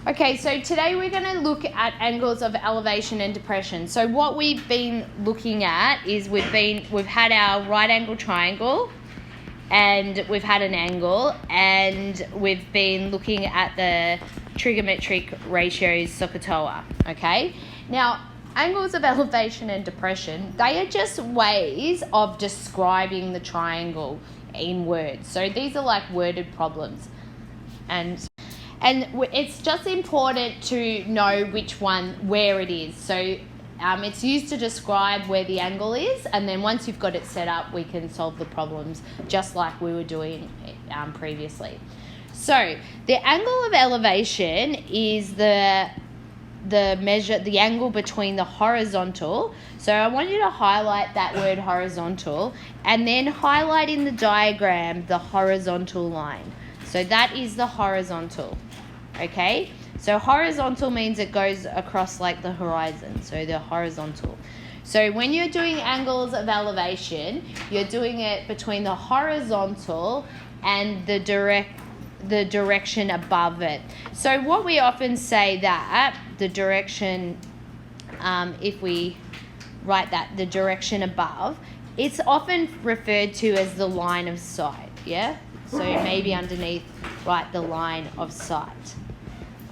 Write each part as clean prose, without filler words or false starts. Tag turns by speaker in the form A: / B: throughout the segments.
A: Okay, so today we're going to look at angles of elevation and depression. So what we've been looking at is we've had our right angle triangle, and we've had an angle, and we've been looking at the trigonometric ratios SOHCAHTOA. Okay, now angles of elevation and depression, they are just ways of describing the triangle in words. So these are like worded problems, and it's just important to know which one, where it is. So it's used to describe where the angle is, and then once you've got it set up, we can solve the problems just like we were doing previously. So the angle of elevation is the angle between the horizontal. So I want you to highlight that word horizontal, and then highlight in the diagram the horizontal line. So that is the horizontal. Okay, so horizontal means it goes across like the horizon, so the horizontal. So when you're doing angles of elevation, you're doing it between the horizontal and the direction above it. So what we often say that the direction, if we write that, the direction above, it's often referred to as the line of sight, yeah? So maybe underneath, write the line of sight.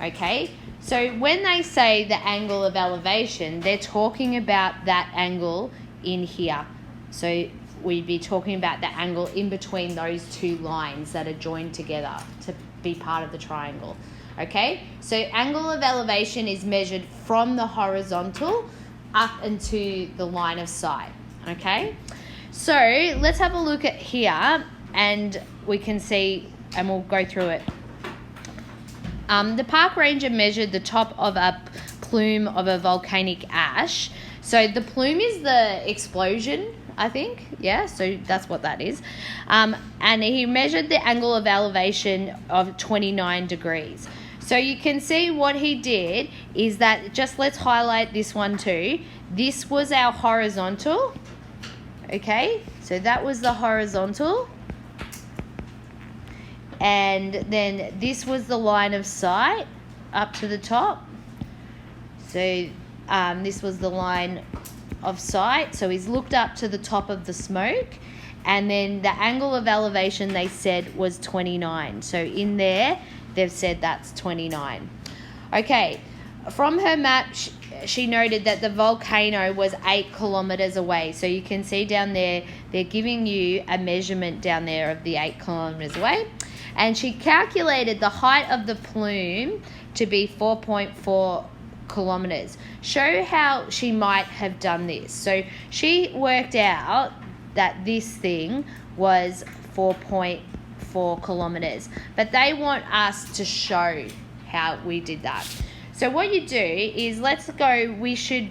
A: Okay, so when they say the angle of elevation, they're talking about that angle in here. So we'd be talking about the angle in between those two lines that are joined together to be part of the triangle. Okay, so angle of elevation is measured from the horizontal up into the line of sight. Okay, so let's have a look at here, and we can see, and we'll go through it. The park ranger measured the top of a plume of a volcanic ash. So the plume is the explosion, I think. Yeah, so that's what that is. And he measured the angle of elevation of 29 degrees. So you can see what he did is that, just let's highlight this one too. This was our horizontal. Okay, so that was the horizontal. And then this was the line of sight up to the top. So this was the line of sight. So he's looked up to the top of the smoke, and then the angle of elevation they said was 29. So in there they've said that's 29. Okay, from her map she noted that the volcano was 8 kilometers away. So you can see down there they're giving you a measurement down there of the 8 kilometers away. And she calculated the height of the plume to be 4.4 kilometers. Show how she might have done this. So she worked out that this thing was 4.4 kilometers. But they want us to show how we did that. So what you do is, let's go, we should,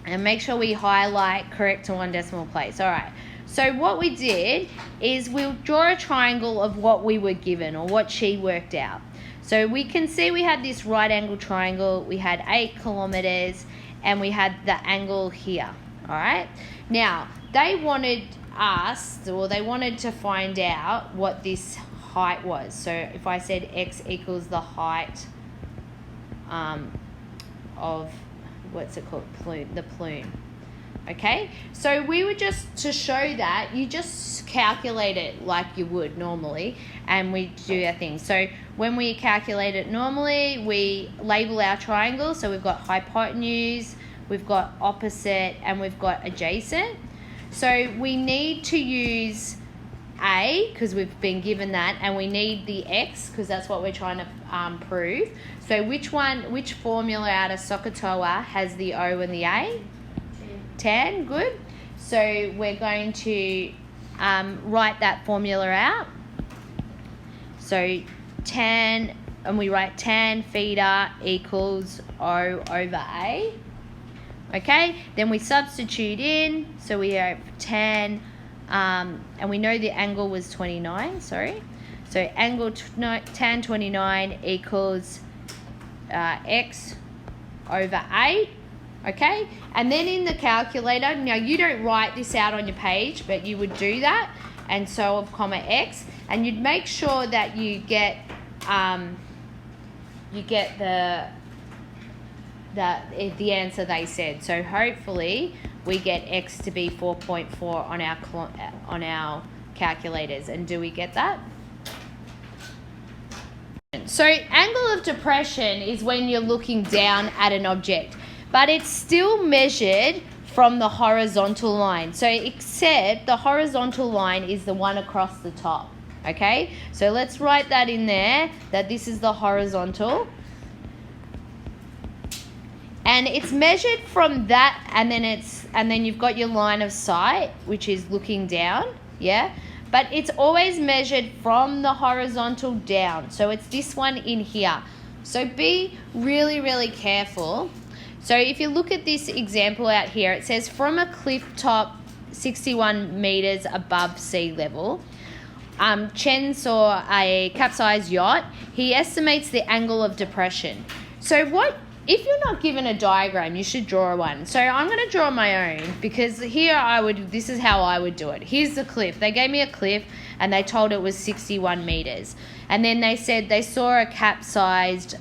A: and make sure we highlight correct to 1 decimal place. All right. So what we did is we'll draw a triangle of what we were given, or what she worked out. So we can see we had this right angle triangle, we had 8 kilometers, and we had the angle here. All right. Now, they wanted to find out what this height was. So if I said x equals the height of, what's it called, the plume. Okay, so we were just, to show that, you just calculate it like you would normally, and we do our thing. So when we calculate it normally, we label our triangle. So we've got hypotenuse, we've got opposite, and we've got adjacent. So we need to use A, because we've been given that, and we need the X, because that's what we're trying to prove. So which formula out of SOHCAHTOA has the O and the A? Tan, good. So we're going to write that formula out. So tan, and we write tan theta equals O over A. Okay, then we substitute in. So we have tan, and we know the angle was 29, sorry. So angle tan 29 equals X over 8. Okay, and then in the calculator, now you don't write this out on your page, but you would do that, and so of comma X, and you'd make sure that you get you get the answer they said. So hopefully we get x to be 4.4 on our calculators. And do we get that? So angle of depression is when you're looking down at an object, but it's still measured from the horizontal line. So except the horizontal line is the one across the top. Okay, so let's write that in there, that this is the horizontal. And it's measured from that, and then you've got your line of sight, which is looking down, yeah? But it's always measured from the horizontal down. So it's this one in here. So be really, really careful. So if you look at this example out here, it says from a cliff top 61 meters above sea level, Chen saw a capsized yacht. He estimates the angle of depression. So if you're not given a diagram, you should draw one. So I'm going to draw my own, because here this is how I would do it. Here's the cliff. They gave me a cliff and they told it was 61 meters. And then they said they saw a capsized,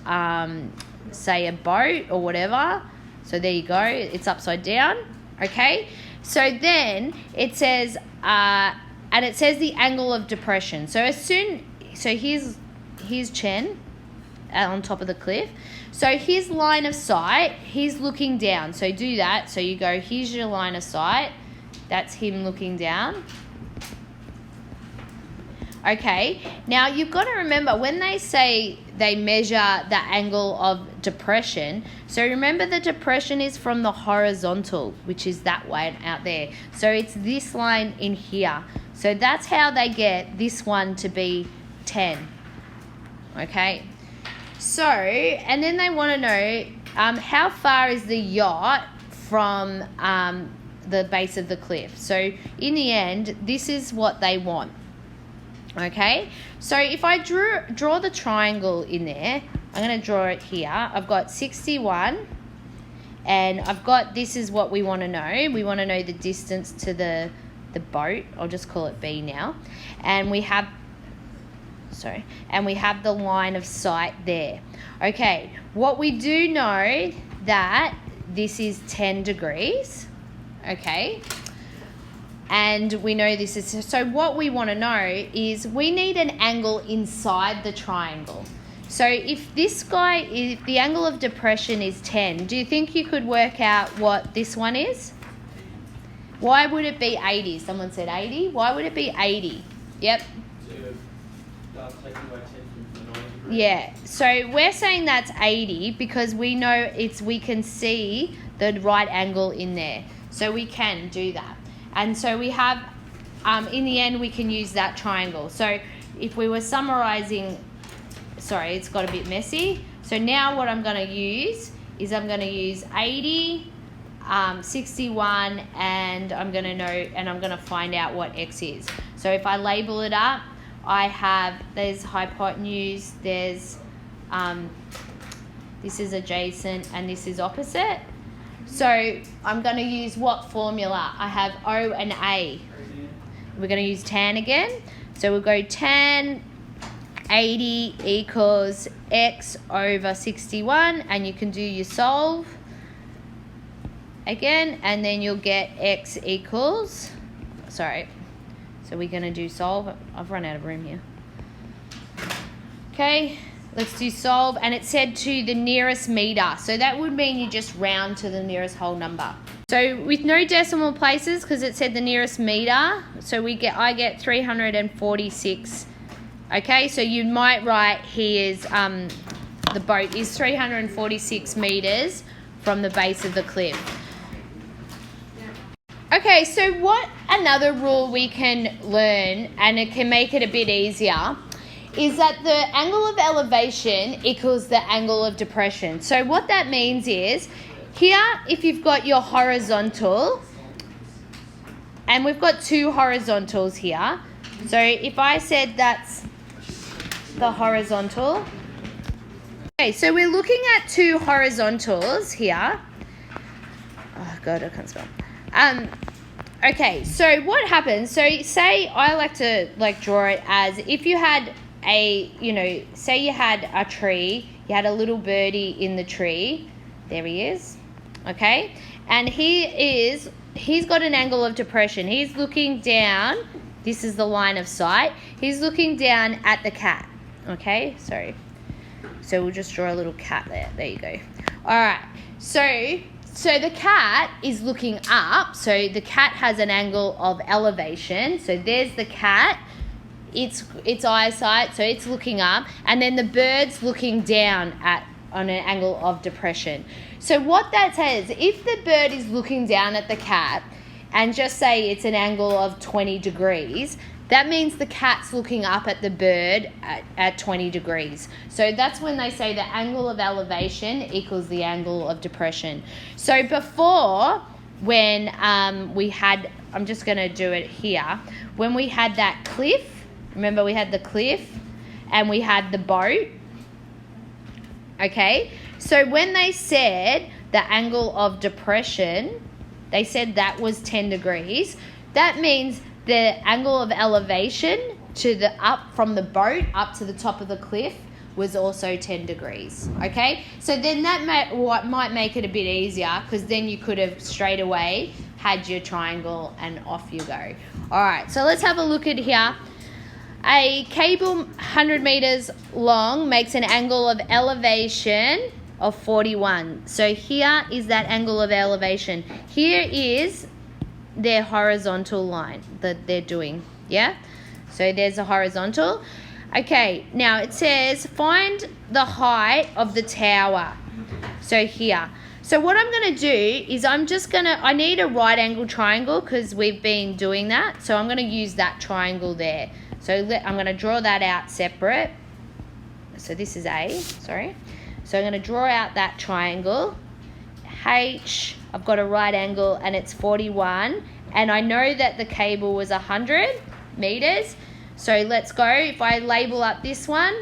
A: say a boat or whatever. So there you go. It's upside down. Okay. So then it says, and it says the angle of depression. So here's Chen on top of the cliff. So his line of sight, he's looking down. So do that. So you go, here's your line of sight. That's him looking down. Okay. Now you've got to remember, when they say they measure the angle of depression, so remember the depression is from the horizontal, which is that way out there. So it's this line in here. So that's how they get this one to be 10. Okay. So, and then they want to know how far is the yacht from the base of the cliff. So in the end, this is what they want. Okay. So if I draw the triangle in there, I'm going to draw it here. I've got 61, and I've got, this is what we want to know. We want to know the distance to the boat. I'll just call it B now. And we have the line of sight there. Okay, what we do know that this is 10 degrees, okay? And we know this is, so what we want to know is we need an angle inside the triangle. So if the angle of depression is 10, do you think you could work out what this one is? Why would it be 80? Someone said 80. Why would it be 80? Yep. Yeah, so we're saying that's 80 because we know we can see the right angle in there. So we can do that. And so we have, in the end, we can use that triangle. So if we were summarizing, sorry, it's got a bit messy. So now what I'm going to use is I'm going to use 80, 61, and I'm going to know, and I'm going to find out what x is. So if I label it up, there's hypotenuse, there's, this is adjacent, and this is opposite. So I'm going to use what formula? I have O and A. We're going to use tan again. So we'll go tan 80 equals x over 61, and you can do your solve again, and then you'll get x equals, sorry, so we're going to do solve. I've run out of room here. Okay, let's do solve, and it said to the nearest meter, so that would mean you just round to the nearest whole number. So with no decimal places, because it said the nearest meter, so I get 346. Okay, so you might write here's the boat is 346 meters from the base of the cliff. Okay, so what another rule we can learn, and it can make it a bit easier, is that the angle of elevation equals the angle of depression. So what that means is, here if you've got your horizontal, and we've got two horizontals here, so if I said that's the horizontal, okay, so we're looking at two horizontals here. Oh God, I can't spell. Okay, so what happens, so say I like to draw it as if you had say you had a tree He had a little birdie in the tree. There he is. Okay? And he's got an angle of depression. He's looking down. This is the line of sight. He's looking down at the cat. Okay? Sorry. So we'll just draw a little cat there. There you go. All right. So the cat is looking up. So the cat has an angle of elevation. So there's the cat. Its eyesight, so it's looking up, and then the bird's looking down on an angle of depression. So what that says, if the bird is looking down at the cat, and just say it's an angle of 20 degrees, that means the cat's looking up at the bird at 20 degrees. So that's when they say the angle of elevation equals the angle of depression. So before, when we had, I'm just going to do it here, when we had that cliff, remember we had the cliff and we had the boat, okay? So when they said the angle of depression, they said that was 10 degrees. That means the angle of elevation from the boat up to the top of the cliff was also 10 degrees, okay? So then that might make it a bit easier, because then you could have straight away had your triangle and off you go. All right, so let's have a look at here. A cable 100 meters long makes an angle of elevation of 41. So here is that angle of elevation. Here is their horizontal line that they're doing, yeah? So there's a horizontal. Okay, now it says find the height of the tower. So here. So what I'm going to do is I need a right angle triangle, because we've been doing that. So I'm going to use that triangle there. So I'm going to draw that out separate. So this is A, sorry. So I'm going to draw out that triangle. H, I've got a right angle and it's 41. And I know that the cable was 100 meters. So let's go. If I label up this one,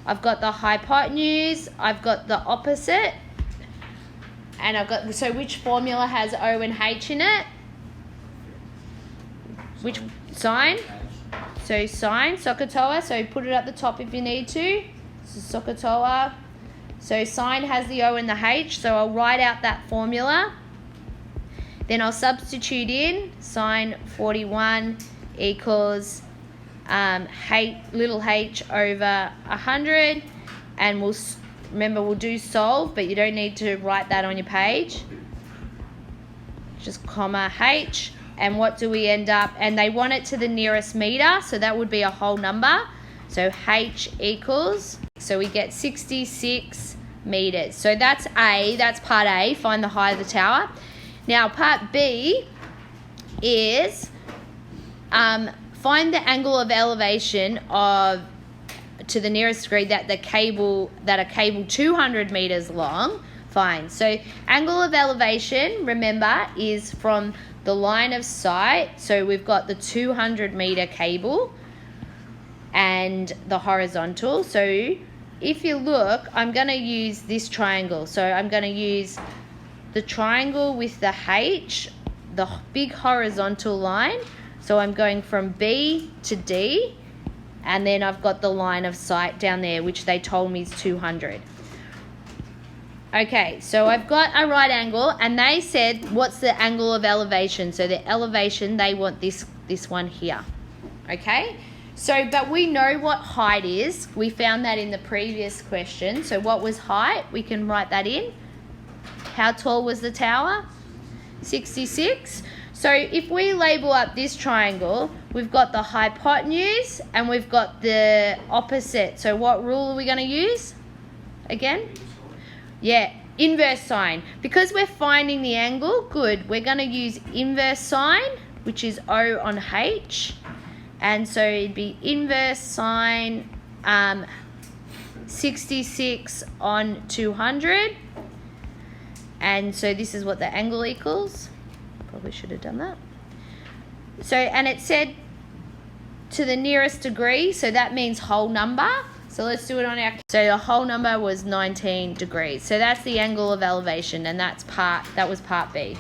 A: I've got the hypotenuse, I've got the opposite. And I've got, so which formula has O and H in it? Which sine? So sine, SOHCAHTOA, so put it at the top if you need to. So SOHCAHTOA. So sine has the O and the H, so I'll write out that formula. Then I'll substitute in sine 41 equals little h over 100. And we'll do solve, but you don't need to write that on your page. Just comma h. And what do we end up? And they want it to the nearest meter, so that would be a whole number. So h equals, so we get 66 meters. So that's A, that's part A, find the height of the tower. Now part B is find the angle of elevation to the nearest degree that a cable 200 meters long. Fine. So angle of elevation, remember, is from the line of sight. So we've got the 200 meter cable and the horizontal. So if you look, I'm going to use this triangle. So I'm going to use the triangle with the H, the big horizontal line. So I'm going from B to D, and then I've got the line of sight down there, which they told me is 200. Okay, so I've got a right angle, and they said, what's the angle of elevation? So the elevation, they want this one here. Okay, so, but we know what height is. We found that in the previous question. So what was height? We can write that in. How tall was the tower? 66. So if we label up this triangle, we've got the hypotenuse and we've got the opposite. So what rule are we going to use again? Yeah, inverse sine. Because we're finding the angle, good, we're going to use inverse sine, which is O on H. And so it'd be inverse sine 66 on 200. And so this is what the angle equals. Probably should have done that. So, and it said to the nearest degree, so that means whole number. So let's do it on our, so the whole number was 19 degrees. So that's the angle of elevation, and that was part B.